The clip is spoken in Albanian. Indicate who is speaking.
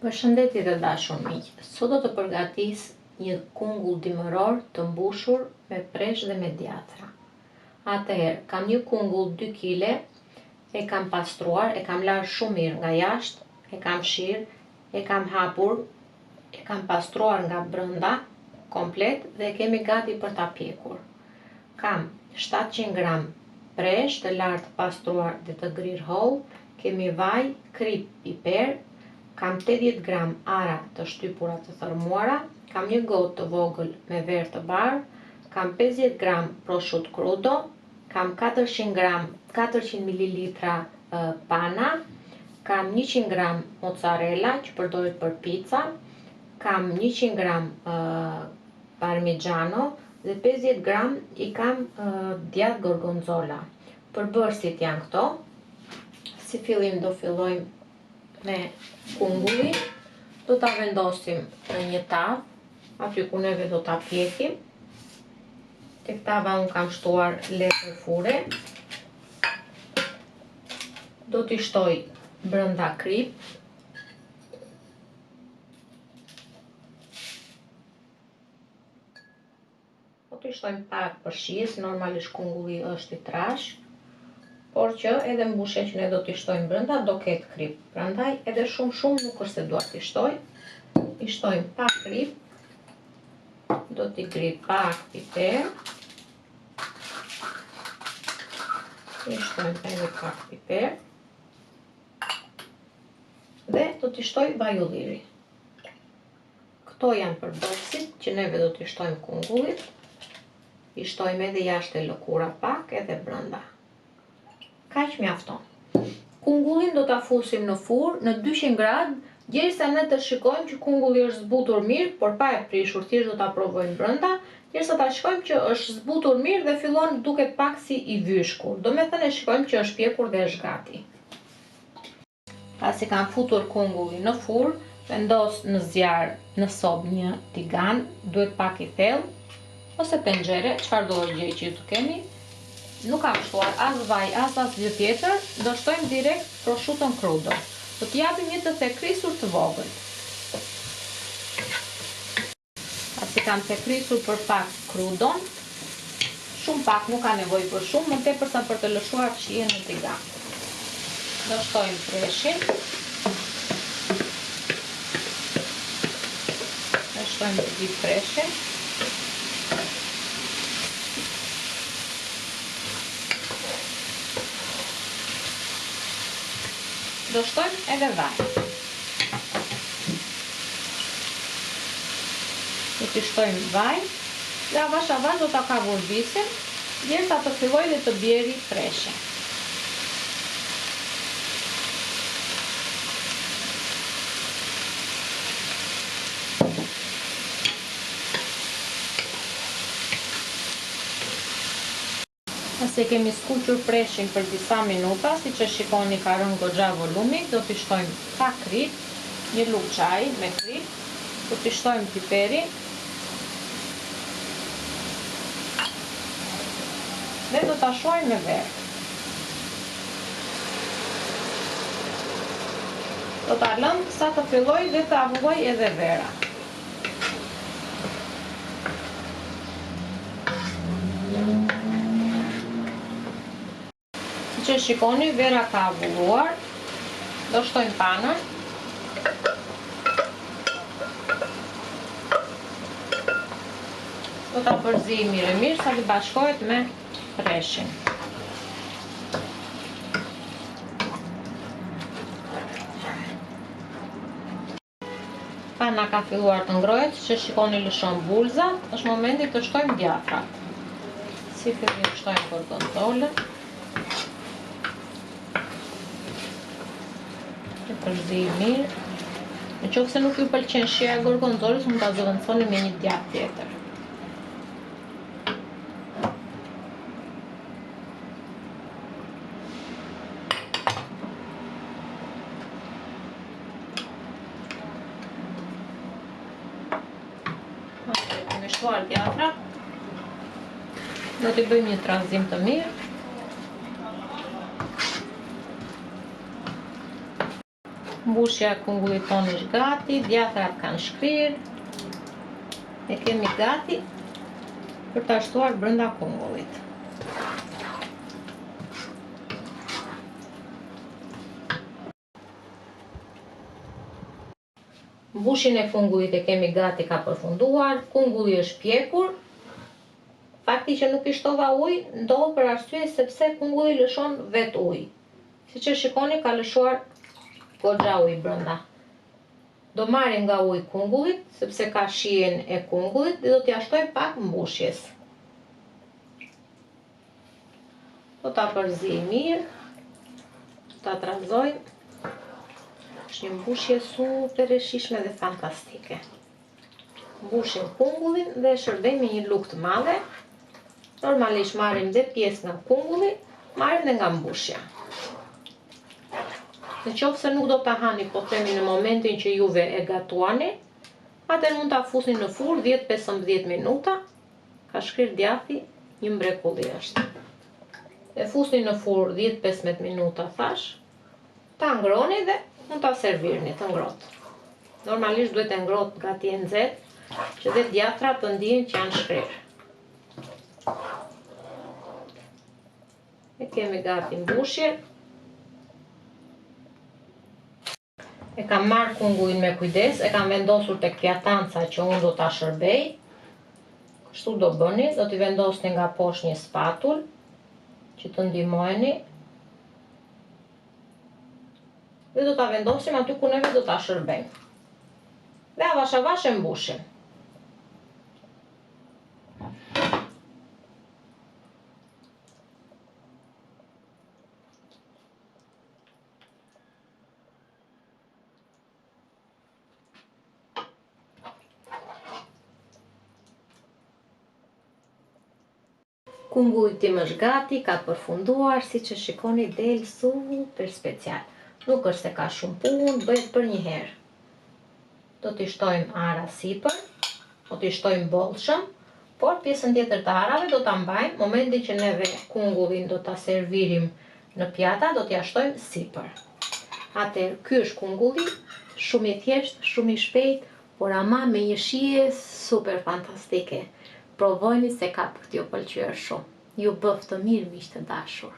Speaker 1: Përshëndetje të dashur miq, sot do të përgatis një kungull dimëror të mbushur me presh dhe me djathra. Atëherë, kam një kungull 2 kg, e kam pastruar, e kam larë shumë mirë nga jashtë, e kam shirë, e kam hapur, e kam pastruar nga brenda komplet dhe e kemi gati për ta pjekur. Kam 700 gram presh të larë të pastruar dhe të grirë holl, kemi vaj, krip, piper, kam 80 gram ara të shtypura të thërmuara, kam një gotë të vogël me verë të bardhë, kam 50 gram prosciutto crudo, kam 400 ml pana, kam 100 gram mozzarella që përdoret për pica, kam 100 gram parmigiano dhe 50 gram i kam djath gorgonzola. Përbërësit janë këto. Si fillim do fillojmë me kungullin, do ta vendosim në një tavë, aty ku neve do ta pjekim. Tek tava unë kam shtuar letër fure. Do t'i shtoj brenda krip. Do t'i shtojmë pak për shije, se normalisht kungulli është i trashë. Por që edhe mbushja që ne do t'i shtojmë brenda do ketë krip. Prandaj edhe shumë nuk është se dua t'i shtoj. I shtojmë pak krip. Do t'i gri pak piper. I shtojmë edhe pak piper. Dhe do t'i shtoj vaj ulliri. Këto janë përbërësit që neve do t'i shtojmë kungullit. I shtojmë edhe jashtë e lëkura pak edhe brenda. Kaq mjafton. Kungullin do ta fusim në furrë në 200 gradë, derisa ne të shikojmë që kungulli është zbutur mirë, por pa e prishur, thjesht do ta provojmë brenda, derisa ta shikojmë që është zbutur mirë dhe fillon duket pak si i vyshkur. Do me thënë e shikojmë që është pjekur dhe është gati. Pasi kam futur kungullin në furrë, vendos në zjarr në sobë një tigan, duhet pak i thellë ose tenxhere, çfarëdo gjë që ju të keni. Nuk kam shtuar as vaj, as gjë tjetër, do shtojmë direkt prosciutto crudo. Do t'i japim një të thekrisur të vogël. Pasi kam thekrisur për pak crudon, shumë pak, nuk ka nevojë për shumë, më tepërsa për të lëshuar shijen në tigan. Do shtojmë preshin. Do shtojmë të gjithë preshin. Do shtojmë edhe vaj. Do t'i shtojmë vaj dhe avash do ta kavurdisim derisa të filloj dhe të bjeri preshi. Nëse kemi skuqur preshin për disa minuta, si që shikoni ka rënë goxha volumi, do t'i shtojmë pak krip, një lugë çaji me krip, do t'i shtojmë piperin dhe do ta shuajmë me verë. Do ta lëmë sa të filloj dhe të avulloj edhe vera. Që shikoni, vera ka avulluar. Do shtojmë panën. Do ta përzijmë mirë sa të bashkohet me preshin. Pana ka filluar të ngrohet, që shikoni lëshon bulza, është momenti të shtojmë djathrat. Si fillim shtojmë gorgonzolën. Përzijë mirë. Në qoftë se nuk ju pëlqen shija e gorgonzolës, mund ta zëvendësoni me një djath tjetër. Kemi shtuar djathra. Do t'i bëjmë një tranzim të mirë. Mbushja e kungullit tonë është gati, djatrat kanë shkrirë. E kemi gati për ta shtuar brenda kungullit. Mbushjen e kungullit e kemi gati, ka përfunduar, kungulli është pjekur. Fakti që nuk i shtova ujë ndodh për arsye sepse kungulli lëshon vet ujë. Siç e shikoni, ka lëshuar goxha ujë brenda. Do marrim nga uji kungullit, sepse ka shijen e kungullit, dhe do t'ja shtoj pak mbushjes. Do ta përzij mirë, ta trazoj. Është një mbushje super e shijshme dhe fantastike. Mbushim kungullin dhe shërbejmë me një lugë të madhe. Normalisht marrim dhe pjesë nga kungulli, marrim dhe nga mbushja. Në qoftë se nuk do ta hani, po themi në momentin që juve e gatuani, atëherë mund ta fusni në furrë 10-15 minuta. Ka shkrirë djathi, një mrekulli është. E fusni në furrë 10-15 minuta thash, ta ngroni dhe mund ta servirni të ngrohtë. Normalisht duhet e ngrohtë gati e nxehtë, që dhe djatrat të ndihen që janë shkrirë. E kemi gati mbushjen. E kam marrë kungullin me kujdes, e kam vendosur tek pjatanca që unë do ta shërbej. Kështu do bëni, do t'i vendosni nga poshtë një spatull që të ndihmojeni. Dhe do ta vendosim aty ku neve do ta shërbejmë. Dhe avash avash e mbushim. Kungulli tim është gati, ka përfunduar, siç e shikoni del super special. Nuk është se ka shumë punë, bëhet për një herë. Do t'i shtojmë ara sipër, do t'i shtojmë bollshëm, por pjesën tjetër të arave do ta mbajmë momentin që neve kungullin do ta servirim në pjata, do t'ja shtojmë sipër. Atëherë, ky është kungulli, shumë i thjeshtë, shumë i shpejt, por ama me një shije super fantastike. Provojni se ka për t'ju pëlqyer shumë. Ju bëf të mirë, miq të dashur.